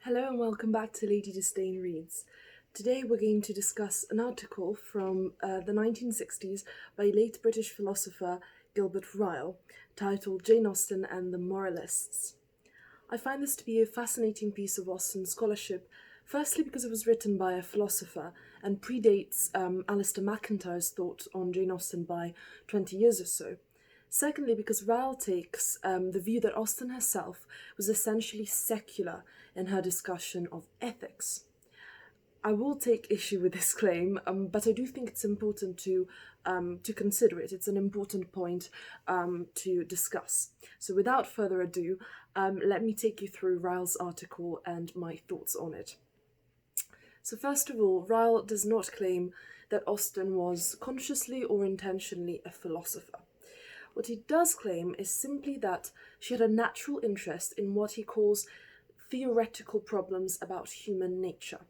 Hello and welcome back to Lady Disdain Reads. Today we're going to discuss an article from the 1960s by late British philosopher Gilbert Ryle, titled Jane Austen and the Moralists. I find this to be a fascinating piece of Austen scholarship, firstly because it was written by a philosopher and predates Alistair MacIntyre's thought on Jane Austen by 20 years or so. Secondly, because Ryle takes the view that Austen herself was essentially secular in her discussion of ethics. I will take issue with this claim, but I do think it's important to consider it. It's an important point to discuss. So without further ado, let me take you through Ryle's article and my thoughts on it. So first of all, Ryle does not claim that Austen was consciously or intentionally a philosopher. What he does claim is simply that she had a natural interest in what he calls theoretical problems about human nature.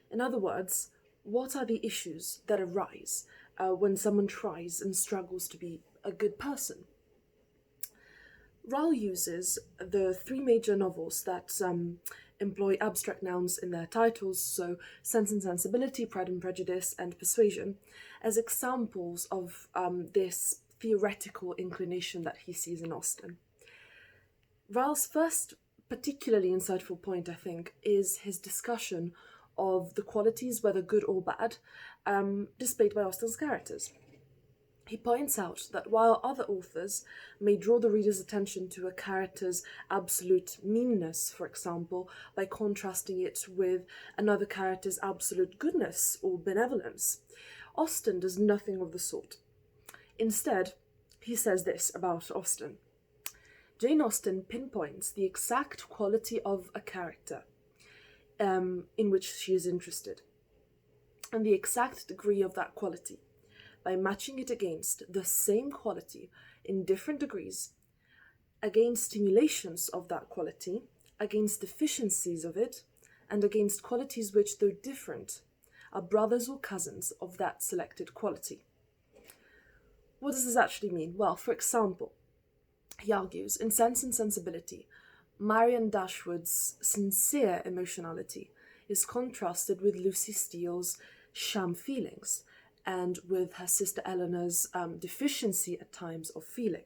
In other words, what are the issues that arise when someone tries and struggles to be a good person? Ryle uses the three major novels that employ abstract nouns in their titles, so Sense and Sensibility, Pride and Prejudice, and Persuasion, as examples of this theoretical inclination that he sees in Austen. Ryle's first particularly insightful point, I think, is his discussion of the qualities, whether good or bad, displayed by Austen's characters. He points out that while other authors may draw the reader's attention to a character's absolute meanness, for example, by contrasting it with another character's absolute goodness or benevolence, Austen does nothing of the sort. Instead, he says this about Austen. Jane Austen pinpoints the exact quality of a character in which she is interested, and the exact degree of that quality, by matching it against the same quality in different degrees, against stimulations of that quality, against deficiencies of it, and against qualities which, though different, are brothers or cousins of that selected quality. What does this actually mean? Well, for example, he argues, in Sense and Sensibility, Marianne Dashwood's sincere emotionality is contrasted with Lucy Steele's sham feelings, and with her sister Eleanor's deficiency at times of feeling.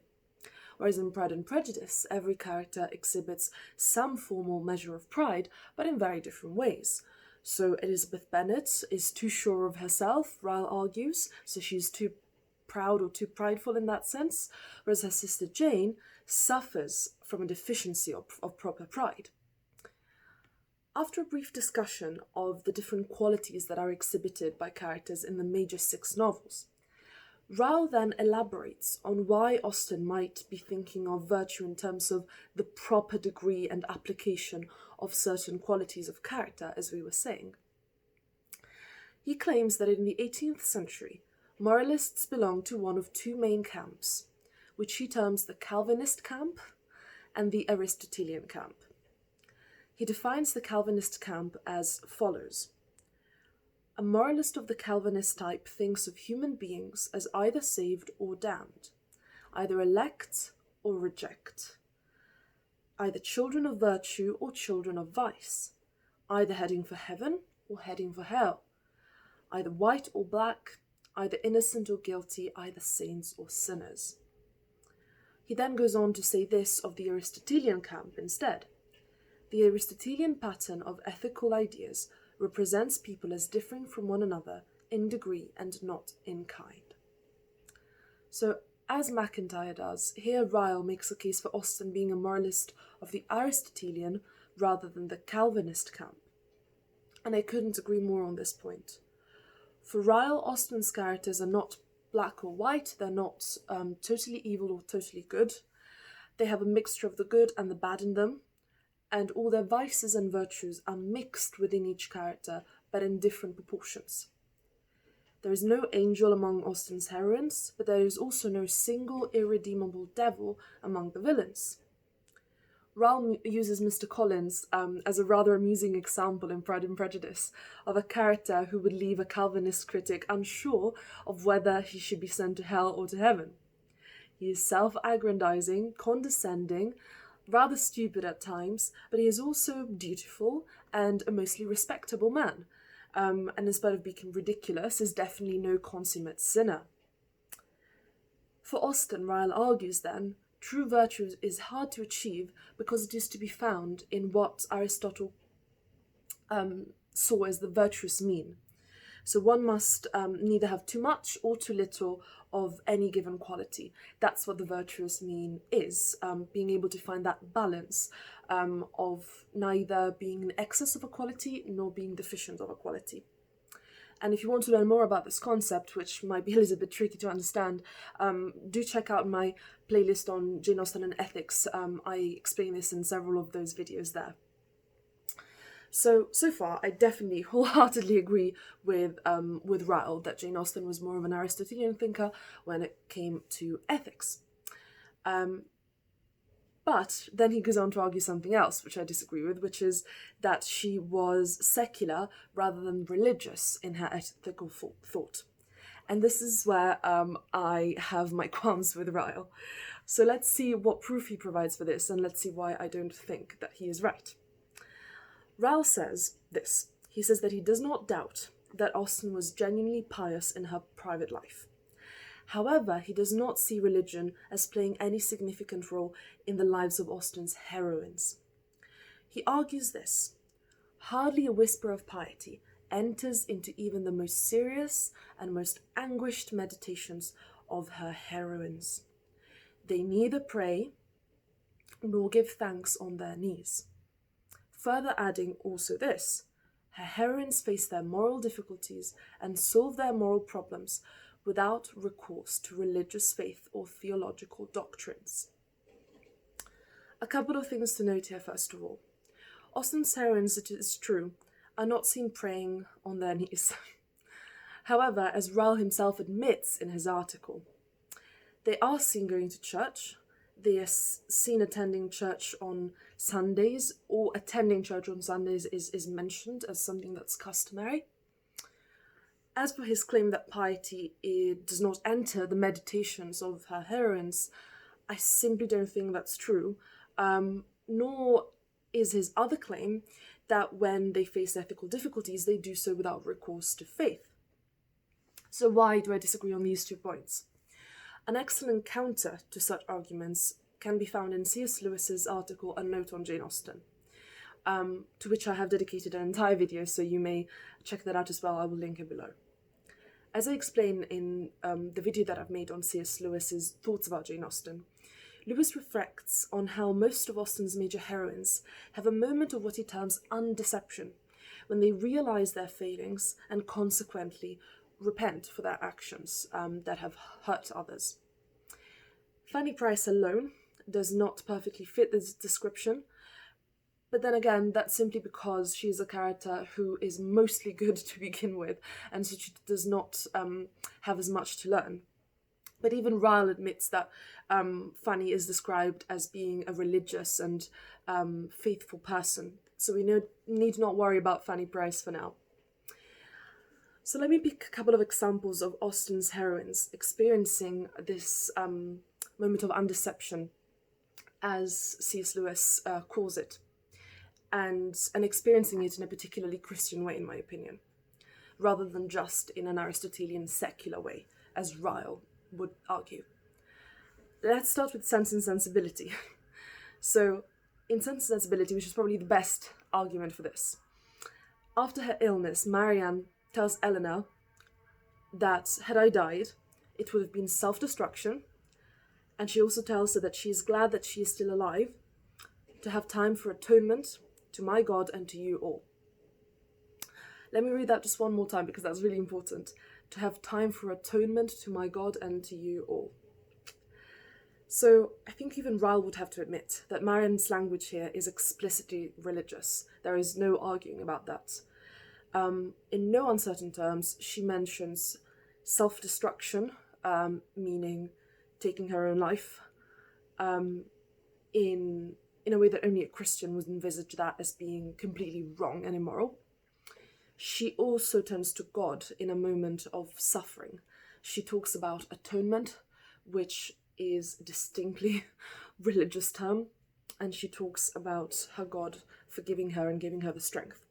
Whereas in Pride and Prejudice, every character exhibits some formal measure of pride, but in very different ways. So Elizabeth Bennet is too sure of herself, Ryle argues, so she's too proud or too prideful in that sense, whereas her sister Jane suffers from a deficiency of proper pride. After a brief discussion of the different qualities that are exhibited by characters in the major 6 novels, Ryle then elaborates on why Austen might be thinking of virtue in terms of the proper degree and application of certain qualities of character, as we were saying. He claims that in the 18th century, moralists belong to one of 2 main camps, which he terms the Calvinist camp and the Aristotelian camp. He defines the Calvinist camp as follows. A moralist of the Calvinist type thinks of human beings as either saved or damned, either elect or reject, either children of virtue or children of vice, either heading for heaven or heading for hell, either white or black, either innocent or guilty, either saints or sinners. He then goes on to say this of the Aristotelian camp instead. The Aristotelian pattern of ethical ideas represents people as differing from one another in degree and not in kind. So, as MacIntyre does, here Ryle makes a case for Austen being a moralist of the Aristotelian rather than the Calvinist camp. And I couldn't agree more on this point. For Ryle, Austen's characters are not black or white, they're not totally evil or totally good. They have a mixture of the good and the bad in them, and all their vices and virtues are mixed within each character, but in different proportions. There is no angel among Austen's heroines, but there is also no single irredeemable devil among the villains. Ryle uses Mr. Collins as a rather amusing example in Pride and Prejudice of a character who would leave a Calvinist critic unsure of whether he should be sent to hell or to heaven. He is self-aggrandizing, condescending, rather stupid at times, but he is also dutiful and a mostly respectable man. And in spite of being ridiculous, is definitely no consummate sinner. For Austen, Ryle argues then, true virtue is hard to achieve because it is to be found in what Aristotle saw as the virtuous mean. So one must neither have too much or too little of any given quality. That's what the virtuous mean is, being able to find that balance of neither being in excess of a quality nor being deficient of a quality. And if you want to learn more about this concept, which might be a little bit tricky to understand, do check out my playlist on Jane Austen and ethics. I explain this in several of those videos there. So far, I definitely wholeheartedly agree with Ryle that Jane Austen was more of an Aristotelian thinker when it came to ethics. But then he goes on to argue something else, which I disagree with, which is that she was secular rather than religious in her ethical thought. And this is where I have my qualms with Ryle. So let's see what proof he provides for this, and let's see why I don't think that he is right. Ryle says this. He says that he does not doubt that Austen was genuinely pious in her private life. However, he does not see religion as playing any significant role in the lives of Austen's heroines. He argues this: hardly a whisper of piety enters into even the most serious and most anguished meditations of her heroines. They neither pray nor give thanks on their knees. Further adding also this: her heroines face their moral difficulties and solve their moral problems without recourse to religious faith or theological doctrines. A couple of things to note here first of all. Austen's heroines, it is true, are not seen praying on their knees. However, as Ryle himself admits in his article, they are seen going to church, they are seen attending church on Sundays, or attending church on Sundays is mentioned as something that's customary. As for his claim that piety does not enter the meditations of her heroines, I simply don't think that's true, nor is his other claim that when they face ethical difficulties, they do so without recourse to faith. So why do I disagree on these 2 points? An excellent counter to such arguments can be found in C.S. Lewis's article A Note on Jane Austen, to which I have dedicated an entire video, so you may check that out as well. I will link it below. As I explain in the video that I've made on C.S. Lewis's thoughts about Jane Austen, Lewis reflects on how most of Austen's major heroines have a moment of what he terms undeception, when they realise their failings and consequently repent for their actions that have hurt others. Fanny Price alone does not perfectly fit this description, but then again, that's simply because she is a character who is mostly good to begin with, and so she does not have as much to learn. But even Ryle admits that Fanny is described as being a religious and faithful person, so we need not worry about Fanny Price for now. So let me pick a couple of examples of Austen's heroines experiencing this moment of undeception, as C.S. Lewis calls it, and experiencing it in a particularly Christian way, in my opinion, rather than just in an Aristotelian secular way, as Ryle would argue. Let's start with Sense and Sensibility. So, in Sense and Sensibility, which is probably the best argument for this, after her illness, Marianne tells Eleanor that had I died, it would have been self-destruction, and she also tells her that she is glad that she is still alive, to have time for atonement to my God and to you all. Let me read that just one more time because that's really important. To have time for atonement to my God and to you all. So I think even Ryle would have to admit that Marianne's language here is explicitly religious. There is no arguing about that. In no uncertain terms, she mentions self-destruction, meaning taking her own life, in a way that only a Christian would envisage that as being completely wrong and immoral. She also turns to God in a moment of suffering. She talks about atonement, which is a distinctly religious term, and she talks about her God forgiving her and giving her the strength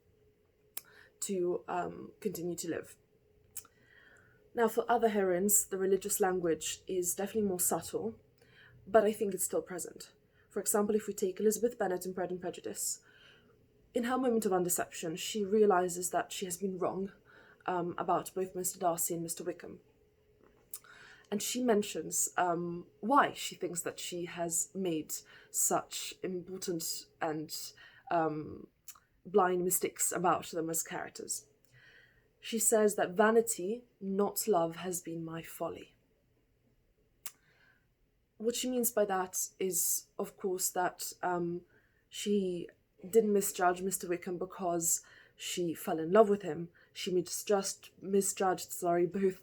to continue to live. Now, for other heroines, the religious language is definitely more subtle, but I think it's still present. For example, if we take Elizabeth Bennet in Pride and Prejudice, in her moment of undeception, she realises that she has been wrong about both Mr. Darcy and Mr. Wickham. And she mentions why she thinks that she has made such important and blind mistakes about them as characters. She says that vanity, not love, has been my folly. What she means by that is, of course, that she didn't misjudge Mr. Wickham because she fell in love with him. She misjudged both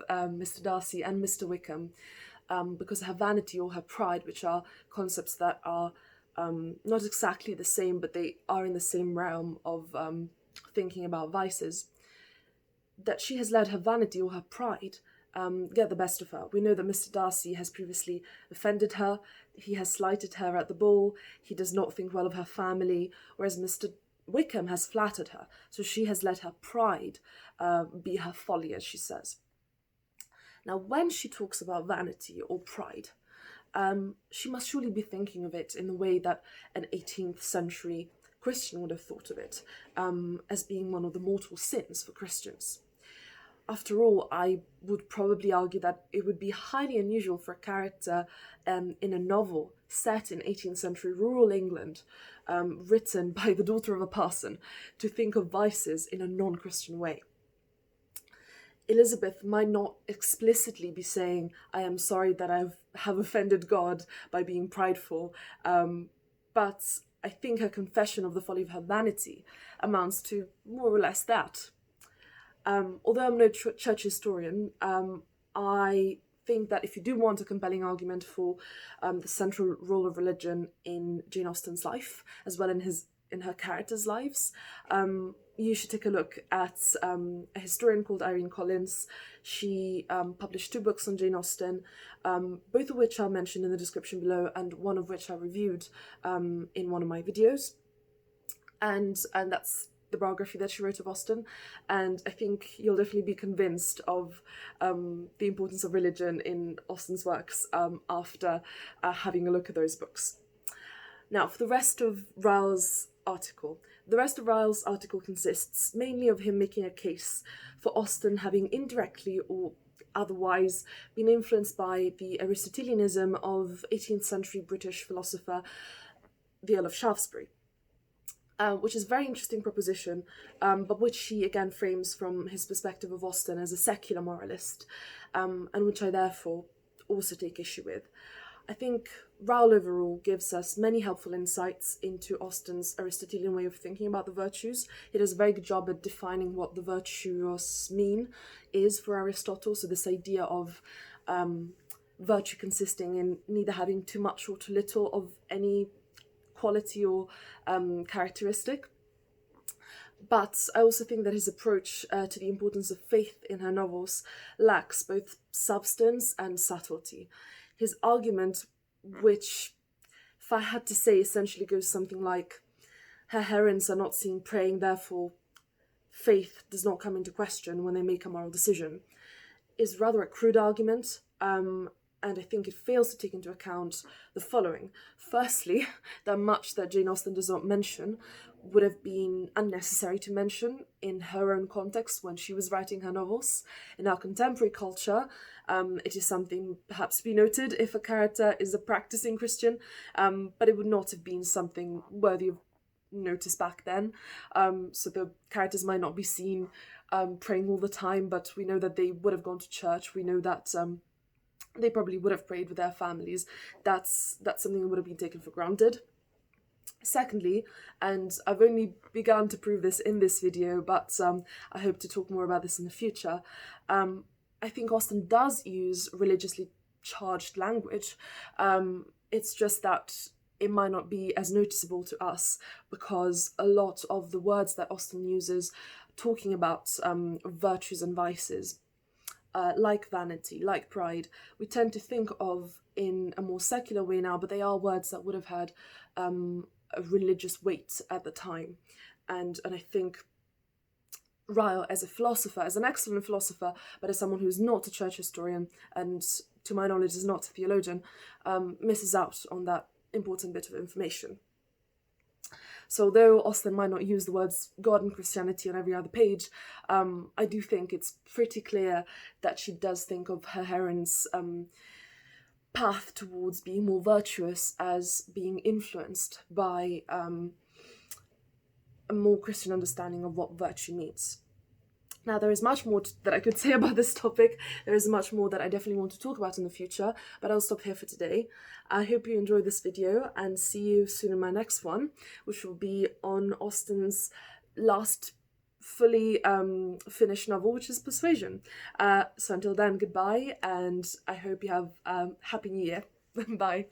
Mr. Darcy and Mr. Wickham because of her vanity or her pride, which are concepts that are not exactly the same, but they are in the same realm of thinking about vices. That she has let her vanity or her pride get the best of her. We know that Mr. Darcy has previously offended her, he has slighted her at the ball, he does not think well of her family, whereas Mr. Wickham has flattered her, so she has let her pride be her folly, as she says. Now, when she talks about vanity or pride, she must surely be thinking of it in the way that an 18th century Christian would have thought of it, as being one of the mortal sins for Christians. After all, I would probably argue that it would be highly unusual for a character in a novel set in 18th century rural England, written by the daughter of a parson, to think of vices in a non-Christian way. Elizabeth might not explicitly be saying, I am sorry that I have offended God by being prideful, but I think her confession of the folly of her vanity amounts to more or less that. Although I'm no church historian, I think that if you do want a compelling argument for the central role of religion in Jane Austen's life, as well in her characters' lives, you should take a look at a historian called Irene Collins. She published 2 books on Jane Austen, both of which are mentioned in the description below, and one of which I reviewed in one of my videos. And that's the biography that she wrote of Austen, and I think you'll definitely be convinced of the importance of religion in Austen's works after having a look at those books. Now, for the rest of Ryle's article, consists mainly of him making a case for Austen having indirectly or otherwise been influenced by the Aristotelianism of 18th century British philosopher the Earl of Shaftesbury. Which is a very interesting proposition, but which he again frames from his perspective of Austen as a secular moralist, and which I therefore also take issue with. I think Ryle overall gives us many helpful insights into Austen's Aristotelian way of thinking about the virtues. He does a very good job at defining what the virtuous mean is for Aristotle, so this idea of virtue consisting in neither having too much or too little of any quality or characteristic. But I also think that his approach to the importance of faith in her novels lacks both substance and subtlety. His argument, which, if I had to say, essentially goes something like, her heroines are not seen praying, therefore faith does not come into question when they make a moral decision, is rather a crude argument, and I think it fails to take into account the following. Firstly, that much that Jane Austen does not mention would have been unnecessary to mention in her own context when she was writing her novels. In our contemporary culture, it is something perhaps to be noted if a character is a practicing Christian, but it would not have been something worthy of notice back then. So the characters might not be seen praying all the time, but we know that they would have gone to church. We know that they probably would have prayed with their families. That's something that would have been taken for granted. Secondly, and I've only begun to prove this in this video, but I hope to talk more about this in the future, I think Austen does use religiously charged language. It's just that it might not be as noticeable to us because a lot of the words that Austen uses talking about virtues and vices like vanity, like pride, we tend to think of in a more secular way now, but they are words that would have had a religious weight at the time. And I think Ryle, as a philosopher, as an excellent philosopher, but as someone who's not a church historian and, to my knowledge, is not a theologian, misses out on that important bit of information. So though Austen might not use the words God and Christianity on every other page, I do think it's pretty clear that she does think of her heroine's path towards being more virtuous as being influenced by a more Christian understanding of what virtue means. Now, there is much more that I could say about this topic. There is much more that I definitely want to talk about in the future, but I'll stop here for today. I hope you enjoyed this video and see you soon in my next one, which will be on Austen's last fully finished novel, which is Persuasion. So until then, goodbye, and I hope you have a happy new year. Bye.